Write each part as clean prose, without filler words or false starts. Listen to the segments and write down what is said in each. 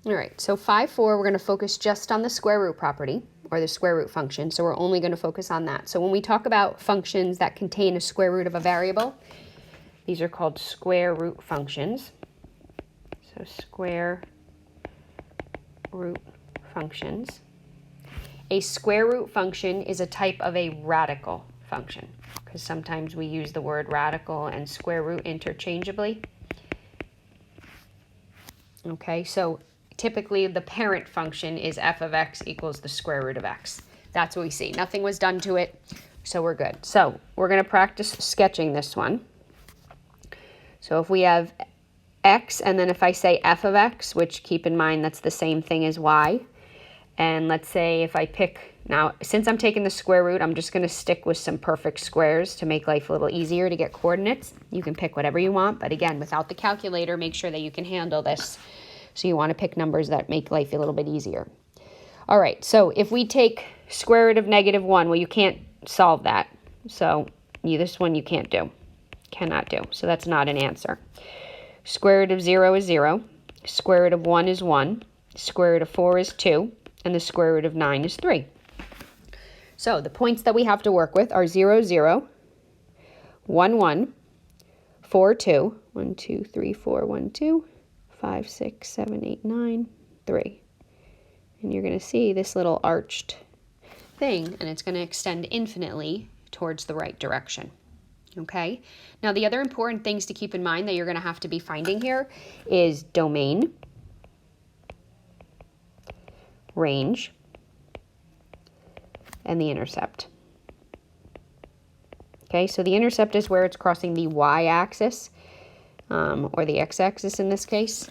All right, so 5.4, we're going to focus just on the square root property, or the square root function, so we're only going to focus on that. So when we talk about functions that contain a square root of a variable, these are called square root functions. So square root functions. A square root function is a type of a radical function, because sometimes we use the word radical and square root interchangeably. Okay, so typically the parent function is f of x equals the square root of x. That's what we see. Nothing was done to it, so we're good. So we're going to practice sketching this one. So if we have x, and then if I say f of x, which keep in mind that's the same thing as y, and let's say if I pick, now since I'm taking the square root, I'm just going to stick with some perfect squares to make life a little easier to get coordinates. You can pick whatever you want, but again, without the calculator, make sure that you can handle this. So you want to pick numbers that make life a little bit easier. All right, so if we take square root of -1, well, you can't solve that. So this one you can't do, cannot do. So that's not an answer. Square root of 0 is 0. Square root of 1 is 1. Square root of 4 is 2. And the square root of 9 is 3. So the points that we have to work with are 0, 0, 1, 1, 4, 2, 1, 2, 3, 4, 1, 2, 5, 6, 7, 8, 9, 3. And you're going to see this little arched thing, and it's going to extend infinitely towards the right direction. Okay? Now the other important things to keep in mind that you're going to have to be finding here is domain, range, and the intercept. Okay, so the intercept is where it's crossing the y-axis, or the x-axis in this case.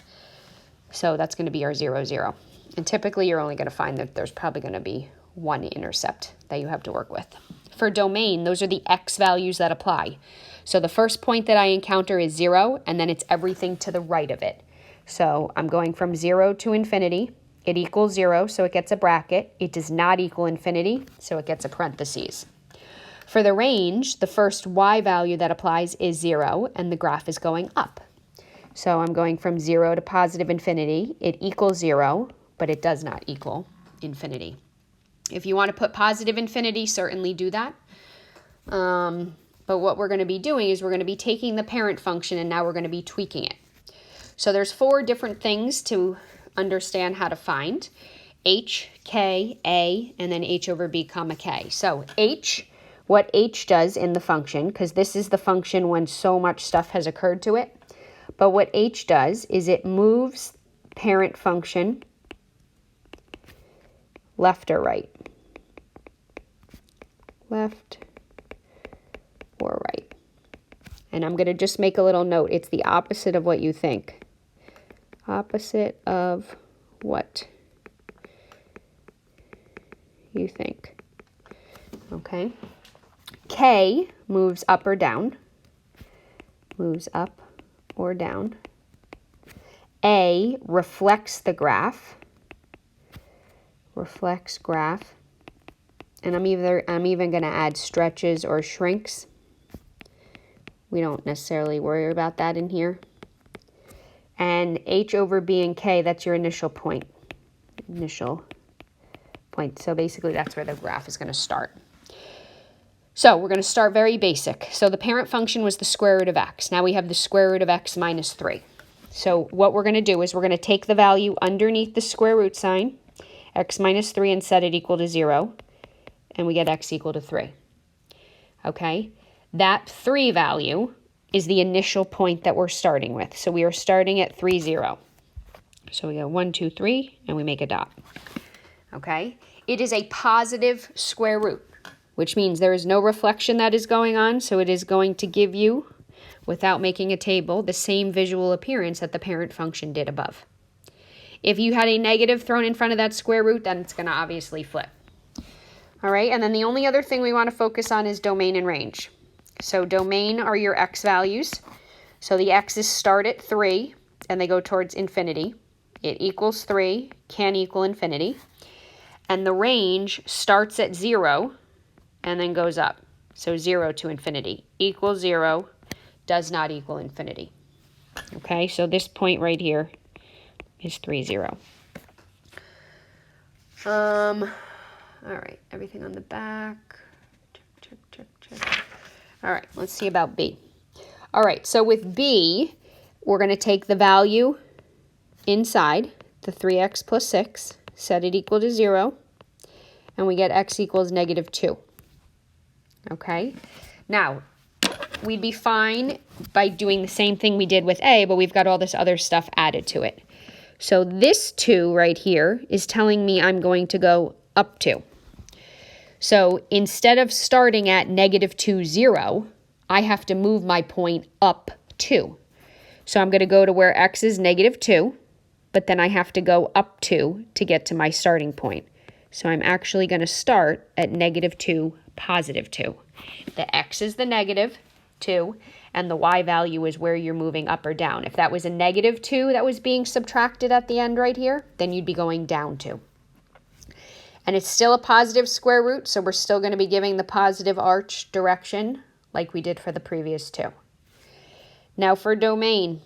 So that's going to be our 0, 0. And typically you're only going to find that there's probably going to be one intercept that you have to work with. For domain, those are the x values that apply. So the first point that I encounter is 0, and then it's everything to the right of it. So I'm going from 0 to infinity. It equals 0, so it gets a bracket. It does not equal infinity, so it gets a parentheses. For the range, the first y value that applies is 0, and the graph is going up. So I'm going from 0 to positive infinity. It equals 0, but it does not equal infinity. If you want to put positive infinity, certainly do that. But what we're going to be doing is we're going to be taking the parent function, and now we're going to be tweaking it. So there's 4 different things to understand how to find: h, k, a, and then h over b comma k. So h, what h does in the function, because this is the function when so much stuff has occurred to it, but what h does is it moves parent function left or right. Left or right. And I'm going to just make a little note. It's the opposite of what you think. Opposite of what you think. Okay. K moves up or down. Moves up or down. A reflects the graph. Reflects graph. And I'm even going to add stretches or shrinks. We don't necessarily worry about that in here. And h over b and k, that's your initial point. Initial point. So basically that's where the graph is going to start. So we're going to start very basic. So the parent function was the square root of x. Now we have the square root of x minus 3. So what we're going to do is we're going to take the value underneath the square root sign, x minus 3, and set it equal to 0. And we get x equal to 3. Okay? That 3 value is the initial point that we're starting with. So we are starting at 3, 0. So we go 1, 2, 3, and we make a dot. Okay? It is a positive square root, which means there is no reflection that is going on, so it is going to give you, without making a table, the same visual appearance that the parent function did above. If you had a negative thrown in front of that square root, then it's going to obviously flip. All right, and then the only other thing we want to focus on is domain and range. So domain are your x values. So the x's start at 3, and they go towards infinity. It equals 3, can equal infinity. And the range starts at 0, and then goes up. So 0 to infinity equals 0, does not equal infinity. Okay, so this point right here is 3, 0. All right, everything on the back. Check, check, check, check. All right, let's see about B. All right, so with B, we're going to take the value inside, the 3x plus 6, set it equal to 0, and we get x equals -2. Okay? Now, we'd be fine by doing the same thing we did with A, but we've got all this other stuff added to it. So this 2 right here is telling me I'm going to go up 2. So instead of starting at -2, 0, I have to move my point up 2. So I'm going to go to where x is -2, but then I have to go up 2 to get to my starting point. So I'm actually going to start at -2, +2. The x is the -2, and the y value is where you're moving up or down. If that was a -2 that was being subtracted at the end right here, then you'd be going down 2. And it's still a positive square root, so we're still going to be giving the positive arch direction like we did for the previous 2. Now for domain.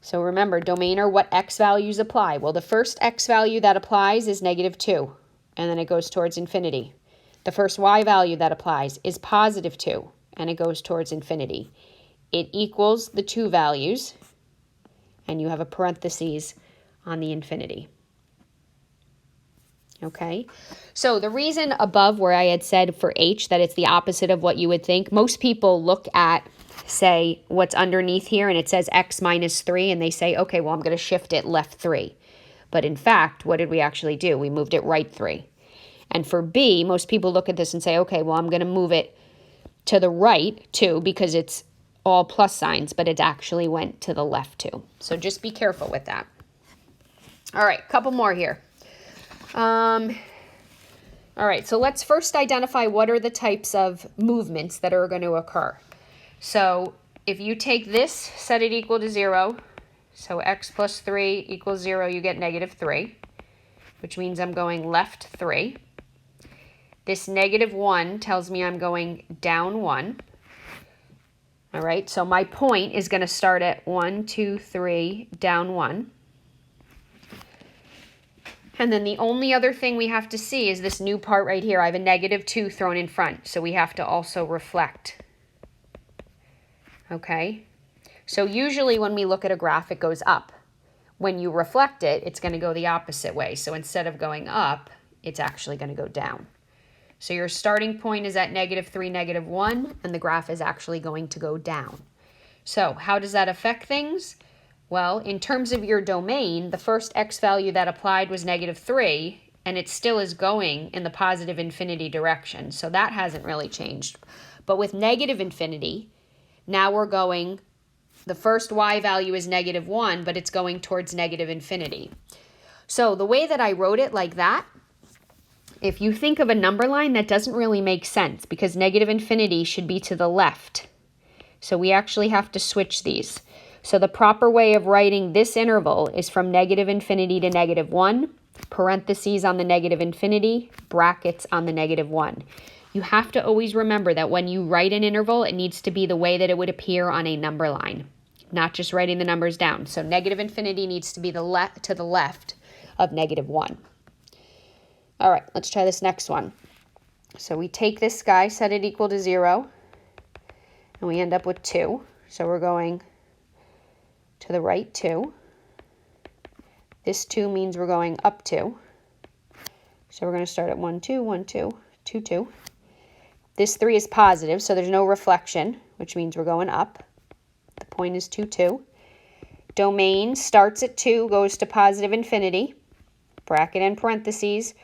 So remember, domain are what x values apply. Well, the first x value that applies is -2, and then it goes towards infinity. The first y value that applies is +2, and it goes towards infinity. It equals the 2 values, and you have a parentheses on the infinity. Okay, so the reason above where I had said for H that it's the opposite of what you would think, most people look at, say, what's underneath here, and it says x -3, and they say, okay, well, I'm going to shift it left 3. But in fact, what did we actually do? We moved it right 3. And for B, most people look at this and say, okay, well, I'm going to move it to the right 2 because it's all plus signs, but it actually went to the left 2. So just be careful with that. All right, couple more here. All right, so let's first identify what are the types of movements that are going to occur. So if you take this, set it equal to 0, so x plus 3 equals 0, you get -3, which means I'm going left 3. This -1 tells me I'm going down 1. All right, so my point is going to start at 1, 2, 3, down 1. And then the only other thing we have to see is this new part right here. I have a -2 thrown in front, so we have to also reflect. Okay? So usually when we look at a graph, it goes up. When you reflect it, it's going to go the opposite way. So instead of going up, it's actually going to go down. So your starting point is at -3, -1, and the graph is actually going to go down. So how does that affect things? Well, in terms of your domain, the first x value that applied was -3, and it still is going in the positive infinity direction. So that hasn't really changed. But with negative infinity, now we're going, the first y value is -1, but it's going towards negative infinity. So the way that I wrote it like that, if you think of a number line, that doesn't really make sense because negative infinity should be to the left. So we actually have to switch these. So the proper way of writing this interval is from negative infinity to -1, parentheses on the negative infinity, brackets on the -1. You have to always remember that when you write an interval, it needs to be the way that it would appear on a number line, not just writing the numbers down. So negative infinity needs to be to the left of -1. All right, let's try this next one. So we take this guy, set it equal to 0, and we end up with 2. So we're going to the right 2. This 2 means we're going up 2. So we're going to start at 1, 2, 1, 2, 2, 2. This 3 is positive, so there's no reflection, which means we're going up. The point is 2, 2. Domain starts at 2, goes to positive infinity, bracket and parentheses.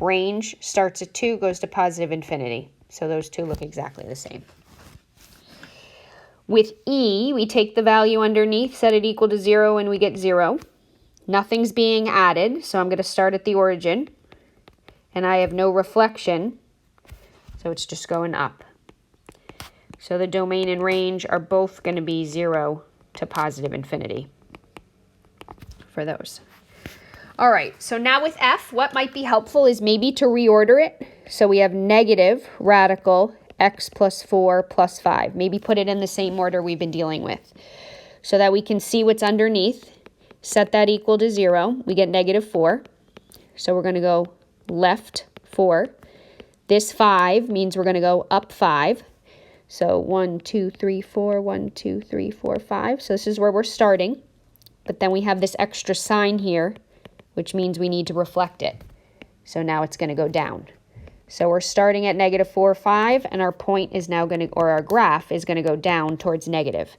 Range starts at 2, goes to positive infinity. So those two look exactly the same. With E, we take the value underneath, set it equal to 0, and we get 0. Nothing's being added, so I'm going to start at the origin. And I have no reflection, so it's just going up. So the domain and range are both going to be 0 to positive infinity for those. All right, so now with F, what might be helpful is maybe to reorder it. So we have negative radical x plus 4 plus 5. Maybe put it in the same order we've been dealing with so that we can see what's underneath. Set that equal to 0. We get -4. So we're going to go left 4. This 5 means we're going to go up 5. So 1, 2, 3, 4, 1, 2, 3, 4, 5. So this is where we're starting. But then we have this extra sign here, which means we need to reflect it. So now it's going to go down. So we're starting at -4, 5, and our point is now going to, or our graph is going to go down towards negative.